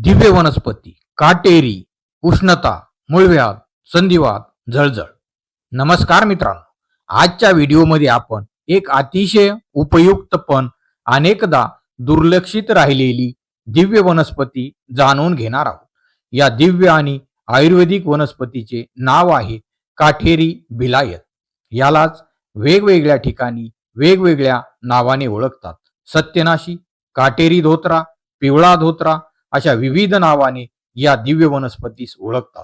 दिव्य वनस्पती, काटेरी, उष्णता, मूळव्याध, संधिवात, जळजळ. नमस्कार मित्रांनो, आजच्या व्हिडिओमध्ये आपण एक अतिशय उपयुक्त पण अनेकदा दुर्लक्षित राहिलेली दिव्य वनस्पती जाणून घेणार आहोत. या दिव्य आणि आयुर्वेदिक वनस्पतीचे नाव आहे काटेरी बिलायत. यालाच वेगवेगळ्या ठिकाणी वेगवेगळ्या नावाने ओळखतात. सत्यनाशी, काटेरी धोत्रा, पिवळा धोत्रा अशा विविध नावाने या दिव्य वनस्पतीस ओळखतात.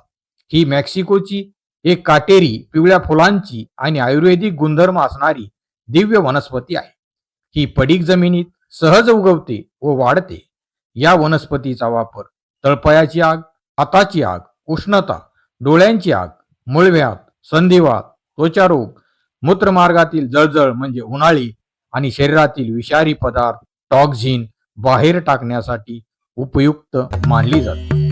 ही मेक्सिकोची एक काटेरी पिवळ्या फुलांची आणि आयुर्वेदिक गुणधर्म असणारी दिव्य वनस्पती आहे. ही पडीक जमिनीत सहज उगवते व वाढते. या वनस्पतीचा वापर तळपायाची आग, हाताची आग, उष्णता, डोळ्यांची आग, मूळव्याध, संधिवात, त्वचारोग, मूत्रमार्गातील जळजळ म्हणजे उन्हाळी आणि शरीरातील विषारी पदार्थ टॉक्झिन बाहेर टाकण्यासाठी उपयुक्त मानली जाते.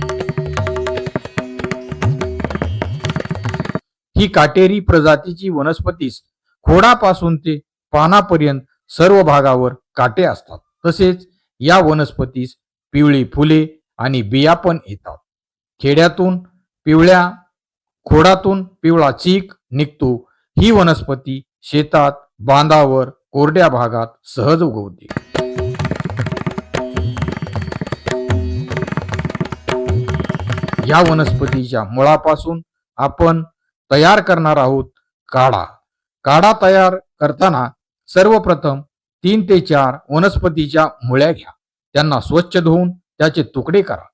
ही काटेरी प्रजातीची वनस्पतीस खोडापासून ते पानापर्यंत सर्व भागावर काटे असतात. तसेच या वनस्पतीस पिवळी फुले आणि बिया पण येतात. खोडातून पिवळा चीक निघतो. ही वनस्पती शेतात, बांधावर, कोरड्या भागात सहज उगवते. या वनस्पतीच्या मुळापासून आपण तयार करणार आहोत काढा. काढा तयार करताना सर्वप्रथम 3 ते 4 वनस्पतीच्या मुळ्या घ्या. त्यांना स्वच्छ धुवून त्याचे तुकडे करा.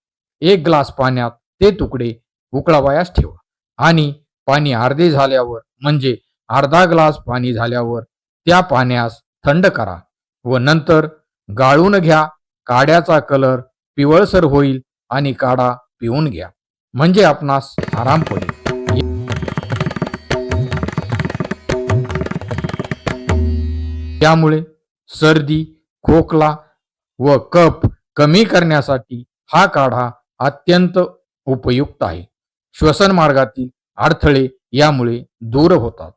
1 ग्लास पाण्यात ते तुकडे उकळावयास ठेवा आणि पाणी अर्धे झाल्यावर म्हणजे अर्धा ग्लास पाणी झाल्यावर त्या पाण्यास थंड करा व नंतर गाळून घ्या. काड्याचा कलर पिवळसर होईल आणि काढा पिऊन घ्या म्हणजे आपणास आराम पडेल. त्यामुळे सर्दी, खोकला व कफ कमी करण्यासाठी हा काढा अत्यंत उपयुक्त आहे. श्वसन मार्गातील अडथळे यामुळे दूर होतात.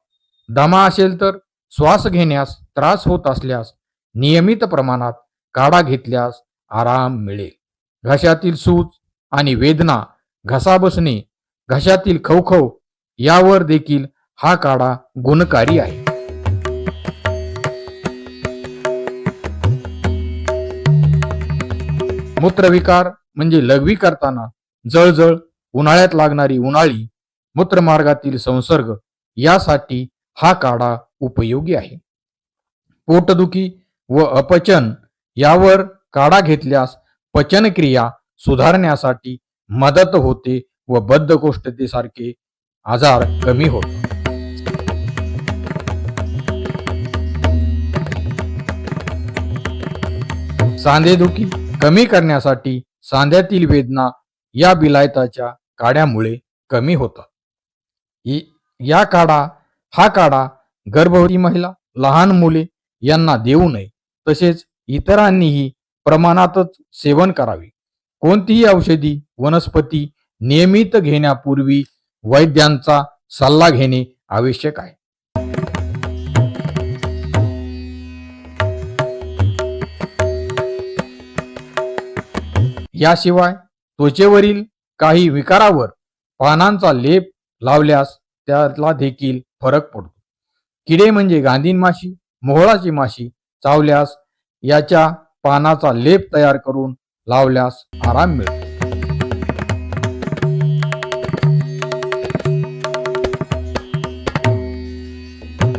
दमा असेल तर श्वास घेण्यास त्रास होत असल्यास नियमित प्रमाणात काढा घेतल्यास आराम मिळेल. घशातील सूज आणि वेदना, घसा बसणे, घशातील खवखव यावर देखील हा काढा गुणकारी आहे. मूत्रविकार म्हणजे लघवी करताना जळजळ, उन्हाळ्यात लागणारी उन्हाळी, मूत्रमार्गातील संसर्ग यासाठी हा काढा उपयोगी आहे. पोटदुखी व अपचन यावर काढा घेतल्यास पचनक्रिया सुधारण्यासाठी मदत होते व बद्धकोष्ठतेसारखे आजार कमी होतात. सांधेदुखी कमी करण्यासाठी सांध्यातील वेदना या बिलायताच्या काढ्यामुळे कमी होतात. हा काढा गर्भवती महिला, लहान मुले यांना देऊ नये. तसेच इतरांनीही प्रमाणातच सेवन करावे. कोणतीही औषधी वनस्पती नियमित घेण्यापूर्वी वैद्यांचा सल्ला घेणे आवश्यक आहे. याशिवाय त्वचेवरील काही विकारावर पानांचा लेप लावल्यास त्याला देखील फरक पडतो. किडे म्हणजे गांधीन माशी, मोहळाची माशी चावल्यास याच्या पानाचा लेप तयार करून लावल्यास आराम मिळतो.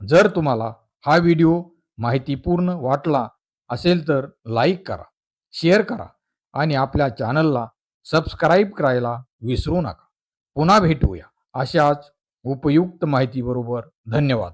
जर तुम्हाला हा व्हिडिओ माहितीपूर्ण वाटला असेल तर लाईक करा, शेअर करा आणि आपल्या चॅनलला सबस्क्राईब करायला विसरू नका. पुन्हा भेटूया अशाच उपयुक्त माहितीबरोबर. धन्यवाद.